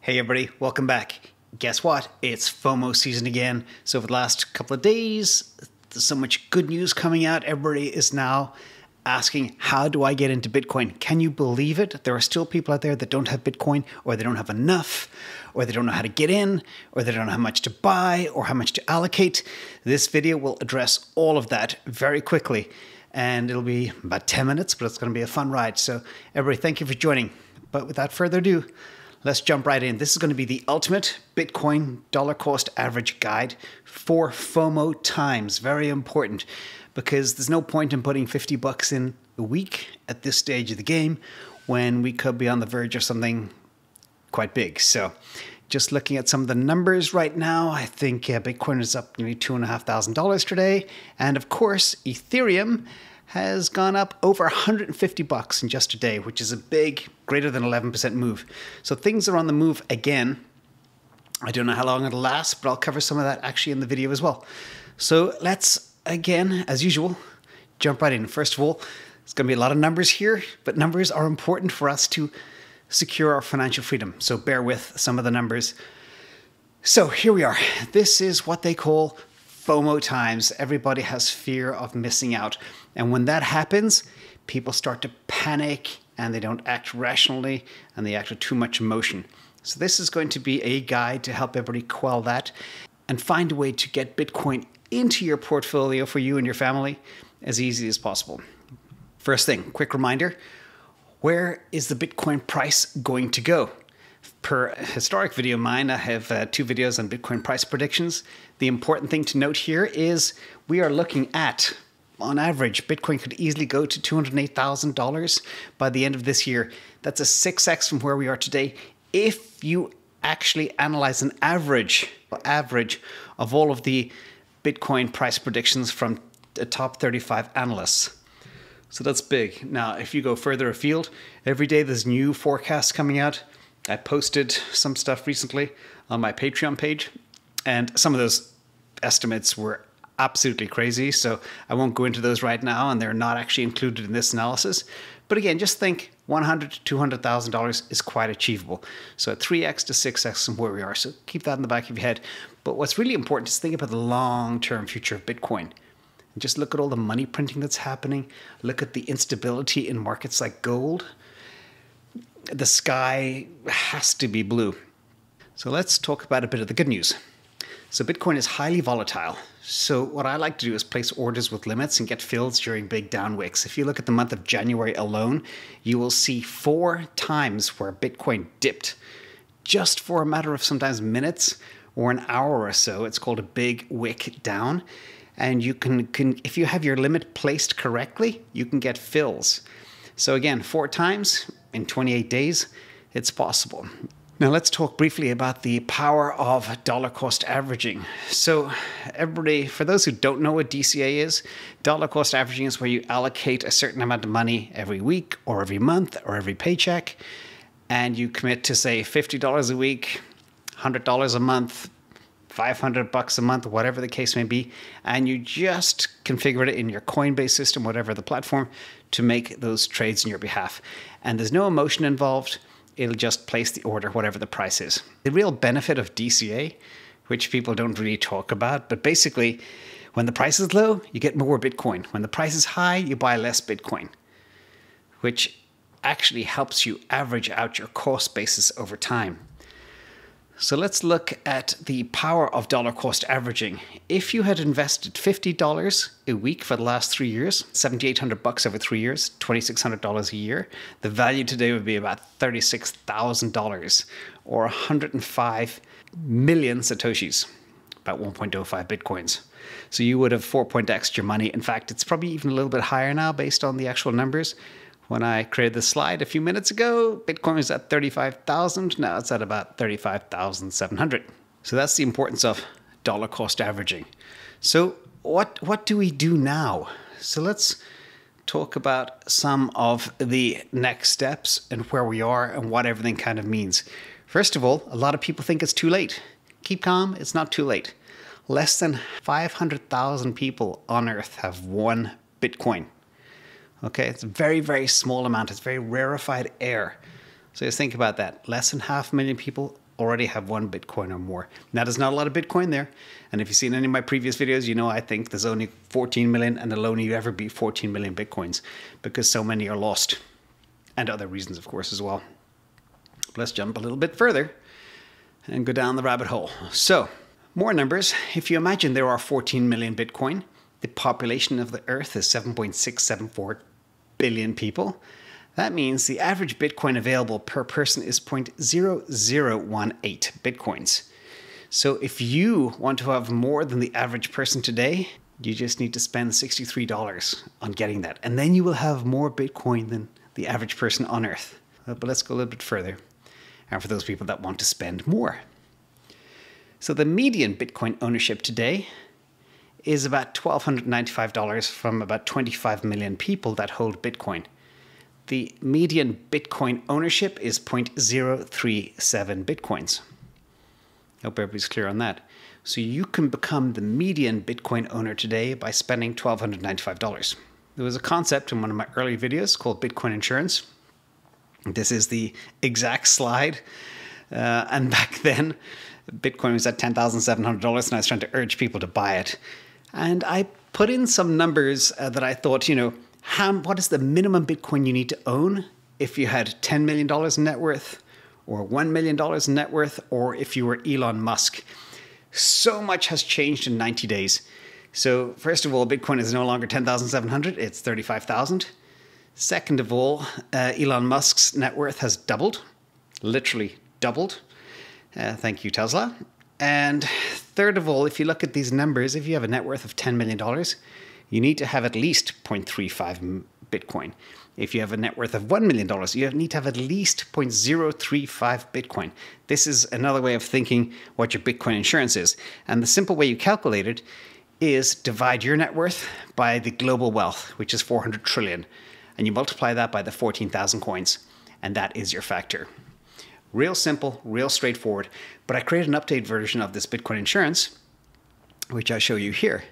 Hey everybody, welcome back. Guess what? It's FOMO season again. So for the last couple of days, there's so much good news coming out. Everybody is now asking, how do I get into Bitcoin? Can you believe it? There are still people out there that don't have Bitcoin, or they don't have enough, or they don't know how to get in, or they don't know how much to buy, or how much to allocate. This video will address all of that very quickly. And it'll be about 10 minutes, but it's going to be a fun ride. So everybody, thank you for joining. But without further ado, let's jump right in. This is going to be the ultimate Bitcoin dollar cost average guide for FOMO times. Very important, because there's no point in putting 50 bucks in a week at this stage of the game when we could be on the verge of something quite big. So just looking at some of the numbers right now, I think Bitcoin is up nearly $2,500 today. And of course, Ethereum has gone up over 150 bucks in just a day, which is a big, greater than 11% move. So things are on the move again. I don't know how long it'll last, but I'll cover some of that actually in the video as well. So let's, again, as usual, jump right in. First of all, it's going to be a lot of numbers here, but numbers are important for us to secure our financial freedom. So bear with some of the numbers. So here we are. This is what they call FOMO times. Everybody has fear of missing out. And when that happens, people start to panic and they don't act rationally and they act with too much emotion. So this is going to be a guide to help everybody quell that and find a way to get Bitcoin into your portfolio for you and your family as easy as possible. First thing, quick reminder, where is the Bitcoin price going to go? Per historic video of mine, I have 2 videos on Bitcoin price predictions. The important thing to note here is we are looking at, on average, Bitcoin could easily go to $208,000 by the end of this year. That's a 6x from where we are today. If you actually analyze an average of all of the Bitcoin price predictions from the top 35 analysts. So that's big. Now, if you go further afield, every day there's new forecasts coming out. I posted some stuff recently on my Patreon page, and some of those estimates were absolutely crazy, so I won't go into those right now, and they're not actually included in this analysis. But again, just think $100,000 to $200,000 is quite achievable. So 3x to 6x from where we are. So keep that in the back of your head. But what's really important is think about the long-term future of Bitcoin. And just look at all the money printing that's happening. Look at the instability in markets like gold. The sky has to be blue. So let's talk about a bit of the good news. So Bitcoin is highly volatile. So what I like to do is place orders with limits and get fills during big down wicks. If you look at the month of January alone, you will see 4 times where Bitcoin dipped just for a matter of sometimes minutes or an hour or so. It's called a big wick down. And you can if you have your limit placed correctly, you can get fills. So again, 4 times in 28 days, it's possible. Now let's talk briefly about the power of dollar cost averaging. So everybody, for those who don't know what DCA is, dollar cost averaging is where you allocate a certain amount of money every week or every month or every paycheck, and you commit to say $50 a week, $100 a month, $500 a month, whatever the case may be, and you just configure it in your Coinbase system, whatever the platform, to make those trades on your behalf. And there's no emotion involved. It'll just place the order, whatever the price is. The real benefit of DCA, which people don't really talk about, but basically, when the price is low, you get more Bitcoin. When the price is high, you buy less Bitcoin, which actually helps you average out your cost basis over time. So let's look at the power of dollar cost averaging. If you had invested $50 a week for the last 3 years, $7,800 over 3 years, $2,600 a year, the value today would be about $36,000 or 105 million Satoshis, about 1.05 Bitcoins. So you would have 4.x your money. In fact, it's probably even a little bit higher now based on the actual numbers. When I created this slide a few minutes ago, Bitcoin was at 35,000. Now it's at about 35,700. So that's the importance of dollar cost averaging. So what do we do now? So let's talk about some of the next steps and where we are and what everything kind of means. First of all, a lot of people think it's too late. Keep calm, it's not too late. Less than 500,000 people on Earth have won Bitcoin. Okay, it's a very, very small amount. It's very rarefied air. So just think about that. Less than 500,000 people already have 1 Bitcoin or more. Now, there's not a lot of Bitcoin there. And if you've seen any of my previous videos, you know I think there's only 14 million and there'll only ever be 14 million Bitcoins because so many are lost. And other reasons, of course, as well. But let's jump a little bit further and go down the rabbit hole. So, more numbers. If you imagine there are 14 million Bitcoin, the population of the Earth is 7.674 billion people. That means the average Bitcoin available per person is 0.0018 Bitcoins. So if you want to have more than the average person today, you just need to spend $63 on getting that. And then you will have more Bitcoin than the average person on Earth. But let's go a little bit further. And for those people that want to spend more. So the median Bitcoin ownership today is about $1,295 from about 25 million people that hold Bitcoin. The median Bitcoin ownership is 0.037 Bitcoins. Hope everybody's clear on that. So you can become the median Bitcoin owner today by spending $1,295. There was a concept in one of my early videos called Bitcoin insurance. This is the exact slide. And back then, Bitcoin was at $10,700 and I was trying to urge people to buy it. And I put in some numbers that I thought, what is the minimum Bitcoin you need to own if you had $10 million in net worth or $1 million in net worth, or if you were Elon Musk? So much has changed in 90 days. So first of all, Bitcoin is no longer 10,700, it's 35,000. Second of all, Elon Musk's net worth has doubled, literally doubled. Thank you, Tesla. And third of all, if you look at these numbers, if you have a net worth of $10 million, you need to have at least 0.35 Bitcoin. If you have a net worth of $1 million, you need to have at least 0.035 Bitcoin. This is another way of thinking what your Bitcoin insurance is. And the simple way you calculate it is divide your net worth by the global wealth, which is 400 trillion. And you multiply that by the 14,000 coins. And that is your factor. Real simple, real straightforward. But I created an updated version of this Bitcoin insurance, which I show you here.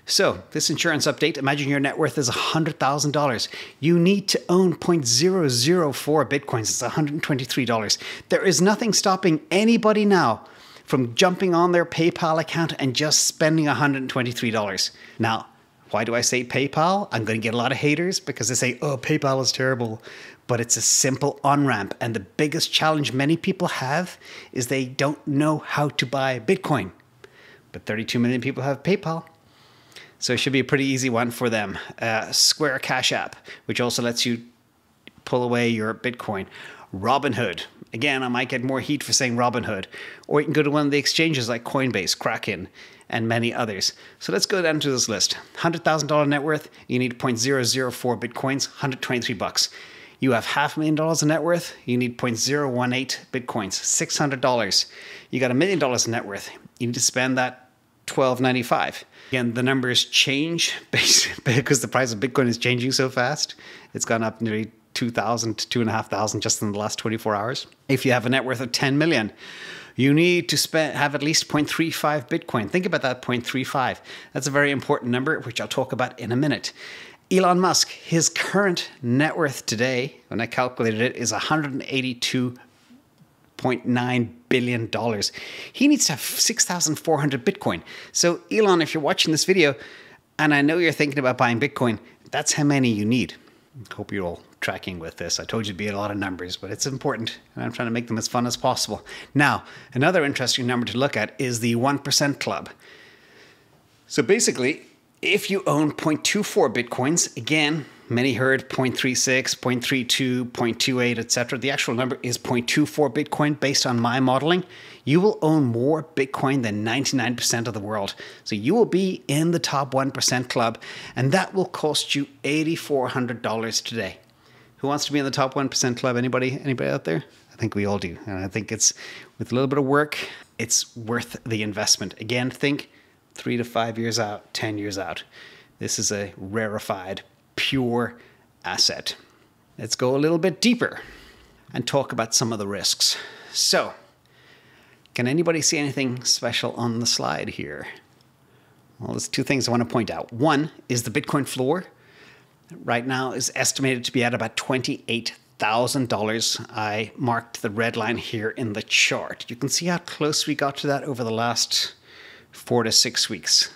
So this insurance update, imagine your net worth is $100,000. You need to own 0.004 Bitcoins. It's $123. There is nothing stopping anybody now from jumping on their PayPal account and just spending $123. Now, why do I say PayPal? I'm going to get a lot of haters because they say, oh, PayPal is terrible. But it's a simple on-ramp. And the biggest challenge many people have is they don't know how to buy Bitcoin. But 32 million people have PayPal. So it should be a pretty easy one for them. Square Cash App, which also lets you pull away your Bitcoin. Robinhood. Again, I might get more heat for saying Robinhood. Or you can go to one of the exchanges like Coinbase, Kraken, and many others. So let's go down to this list. $100,000 net worth, you need 0.004 Bitcoins, $123. You have $500,000 in net worth, you need 0.018 Bitcoins, $600. You got $1 million in net worth, you need to spend that $1,295. Again, the numbers change because the price of Bitcoin is changing so fast. It's gone up nearly 2,000 to 2,500 just in the last 24 hours. If you have a net worth of 10 million, you need to have at least 0.35 Bitcoin. Think about that 0.35. That's a very important number, which I'll talk about in a minute. Elon Musk, his current net worth today, when I calculated it, is $182.9 billion. He needs to have 6,400 Bitcoin. So Elon, if you're watching this video, and I know you're thinking about buying Bitcoin, that's how many you need. I hope you're all tracking with this. I told you it'd be a lot of numbers, but it's important, and I'm trying to make them as fun as possible. Now, another interesting number to look at is the 1% club. So basically, if you own 0.24 Bitcoins, again, many heard 0.36, 0.32, 0.28, etc. The actual number is 0.24 Bitcoin based on my modeling. You will own more Bitcoin than 99% of the world. So you will be in the top 1% club, and that will cost you $8,400 today. Who wants to be in the top 1% club? Anybody out there? I think we all do. And I think it's, with a little bit of work, it's worth the investment. Again, think 3 to 5 years out, 10 years out. This is a rarefied, pure asset. Let's go a little bit deeper and talk about some of the risks. So, can anybody see anything special on the slide here? Well, there's two things I want to point out. One is the Bitcoin floor right now is estimated to be at about $28,000. $28,000. I marked the red line here in the chart. You can see how close we got to that over the last 4 to 6 weeks.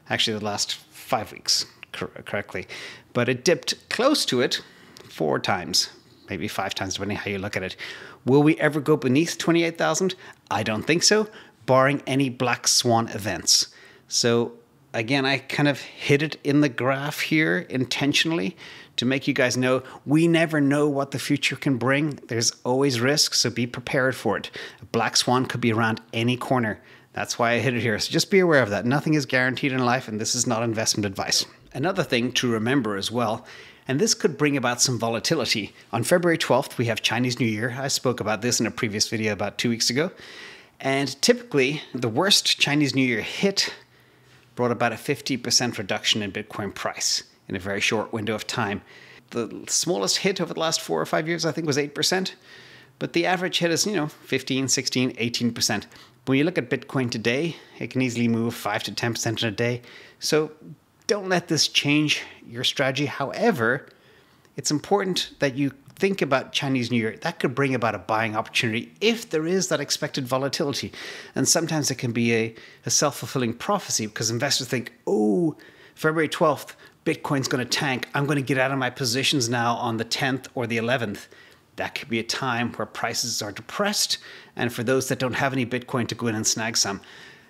Actually, the last 5 weeks, correctly. But it dipped close to it 4 times, maybe 5 times, depending how you look at it. Will we ever go beneath 28,000? I don't think so, barring any black swan events. So again, I kind of hid it in the graph here intentionally to make you guys know we never know what the future can bring. There's always risk, so be prepared for it. A black swan could be around any corner. That's why I hid it here. So just be aware of that. Nothing is guaranteed in life, and this is not investment advice. Another thing to remember as well, and this could bring about some volatility. On February 12th, we have Chinese New Year. I spoke about this in a previous video about 2 weeks ago. And typically, the worst Chinese New Year hit brought about a 50% reduction in Bitcoin price in a very short window of time. The smallest hit over the last 4 or 5 years, I think, was 8%. But the average hit is, 15, 16, 18%. When you look at Bitcoin today, it can easily move 5 to 10% in a day. So don't let this change your strategy. However, it's important that you think about Chinese New Year. That could bring about a buying opportunity if there is that expected volatility. And sometimes it can be a self-fulfilling prophecy because investors think, oh, February 12th, Bitcoin's going to tank. I'm going to get out of my positions now on the 10th or the 11th. That could be a time where prices are depressed, and for those that don't have any Bitcoin to go in and snag some.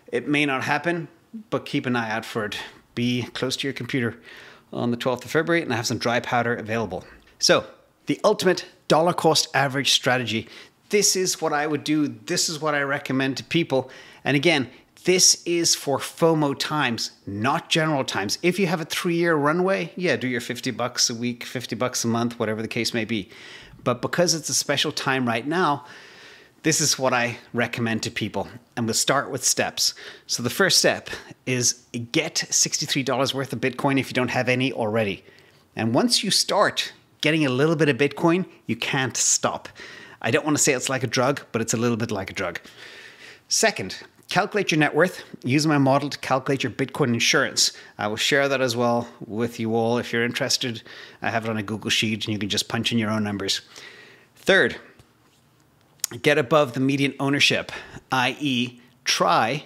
It may not happen, but keep an eye out for it. Be close to your computer on the 12th of February and have some dry powder available. So, the ultimate dollar cost average strategy. This is what I would do. This is what I recommend to people. And again, this is for FOMO times, not general times. If you have a 3-year runway, yeah, do your $50 a week, $50 a month, whatever the case may be. But because it's a special time right now, this is what I recommend to people. And we'll start with steps. So the first step is get $63 worth of Bitcoin if you don't have any already. And once you start getting a little bit of Bitcoin, you can't stop. I don't want to say it's like a drug, but it's a little bit like a drug. Second, calculate your net worth. Use my model to calculate your Bitcoin insurance. I will share that as well with you all if you're interested. I have it on a Google Sheet and you can just punch in your own numbers. Third, get above the median ownership, i.e. try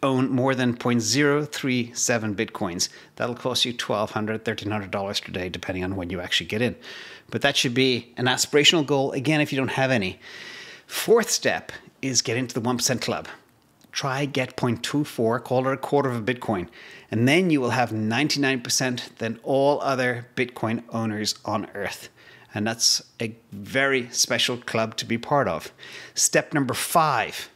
own more than 0.037 Bitcoins. That'll cost you $1,200, $1,300 per day, depending on when you actually get in. But that should be an aspirational goal, again, if you don't have any. Fourth step is get into the 1% club. Try get 0.24, call it a quarter of a Bitcoin. And then you will have 99% than all other Bitcoin owners on Earth. And that's a very special club to be part of. Step number 5.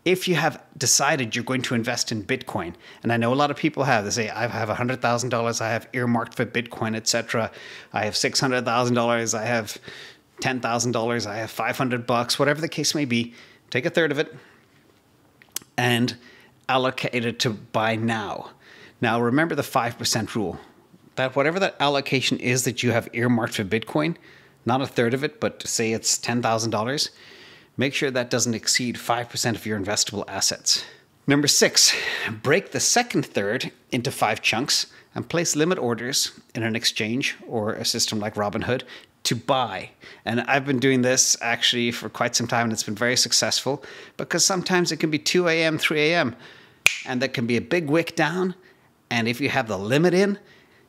If you have decided you're going to invest in Bitcoin, and I know a lot of people have, they say, I have $100,000, I have earmarked for Bitcoin, etc. I have $600,000, I have $10,000, I have $500, whatever the case may be, take a third of it and allocate it to buy now. Now, remember the 5% rule, that whatever that allocation is that you have earmarked for Bitcoin, not a third of it, but say it's $10,000, make sure that doesn't exceed 5% of your investable assets. Number 6, break the second third into 5 chunks and place limit orders in an exchange or a system like Robinhood to buy. And I've been doing this actually for quite some time and it's been very successful because sometimes it can be 2 a.m., 3 a.m. and that can be a big wick down. And if you have the limit in,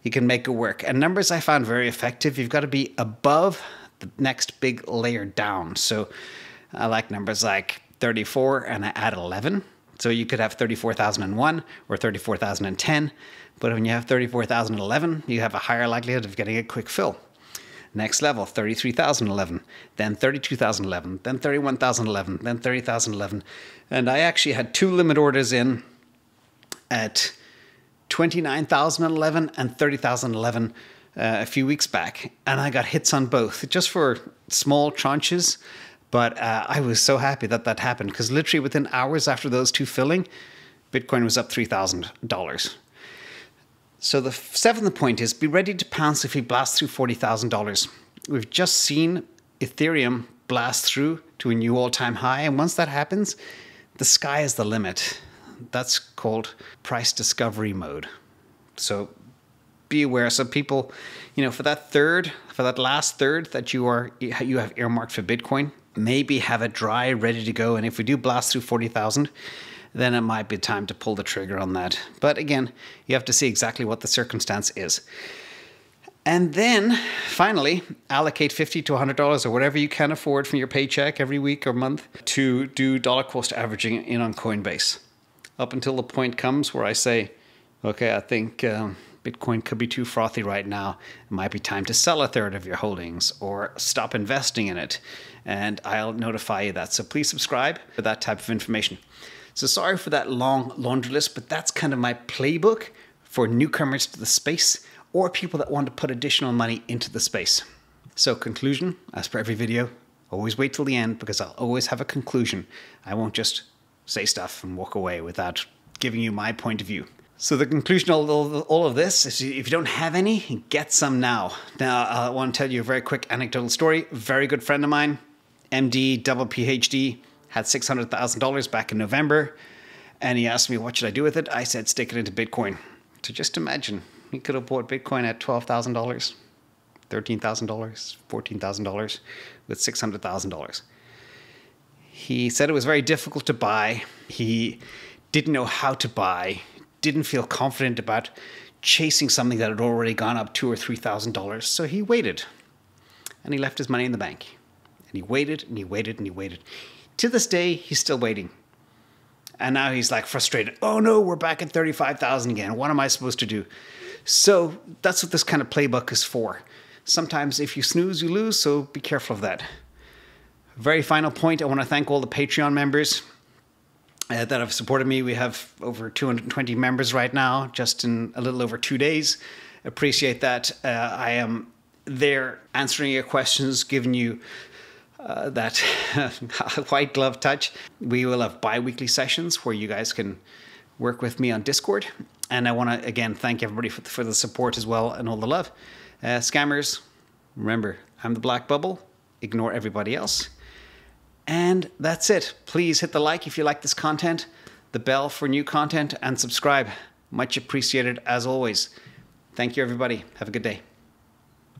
you can make it work. And numbers I found very effective. You've got to be above the next big layer down. So I like numbers like 34 and I add 11. So you could have 34,001 or 34,010. But when you have 34,011, you have a higher likelihood of getting a quick fill. Next level, 33,011, then 32,011, then 31,011, then 30,011. And I actually had 2 limit orders in at 29,011 and 30,011 a few weeks back. And I got hits on both, just for small tranches. But I was so happy that that happened because literally within hours after those 2 filling, Bitcoin was up $3,000. So the 7th point is be ready to pounce if we blast through $40,000. We've just seen Ethereum blast through to a new all-time high. And once that happens, the sky is the limit. That's called price discovery mode. So be aware. So people, for that last third that you have earmarked for Bitcoin, maybe have it dry, ready to go. And if we do blast through 40,000, then it might be time to pull the trigger on that. But again, you have to see exactly what the circumstance is. And then finally, allocate $50 to $100 or whatever you can afford from your paycheck every week or month to do dollar cost averaging in on Coinbase. Up until the point comes where I say, okay, I think Bitcoin could be too frothy right now. It might be time to sell a third of your holdings or stop investing in it. And I'll notify you that. So please subscribe for that type of information. So sorry for that long laundry list, but that's kind of my playbook for newcomers to the space or people that want to put additional money into the space. So conclusion, as per every video, always wait till the end because I'll always have a conclusion. I won't just say stuff and walk away without giving you my point of view. So the conclusion of all of this is if you don't have any, get some now. Now, I want to tell you a very quick anecdotal story. A very good friend of mine, MD, double PhD, had $600,000 back in November. And he asked me, what should I do with it? I said, stick it into Bitcoin. So just imagine, he could have bought Bitcoin at $12,000, $13,000, $14,000 with $600,000. He said it was very difficult to buy. He didn't know how to buy, didn't feel confident about chasing something that had already gone up $2,000 or $3,000. So he waited and he left his money in the bank. And he waited and he waited and he waited. To this day, he's still waiting. And now he's like frustrated. Oh no, we're back at 35,000 again. What am I supposed to do? So that's what this kind of playbook is for. Sometimes if you snooze, you lose. So be careful of that. Very final point. I want to thank all the Patreon members that have supported me. We have over 220 members right now, just in a little over 2 days. Appreciate that. I am there answering your questions, giving you that white glove touch. We will have bi-weekly sessions where you guys can work with me on Discord. And I want to, again, thank everybody for the support as well and all the love. Scammers, remember, I'm the black bubble. Ignore everybody else. And that's it. Please hit the like if you like this content, the bell for new content, and subscribe. Much appreciated as always. Thank you, everybody. Have a good day.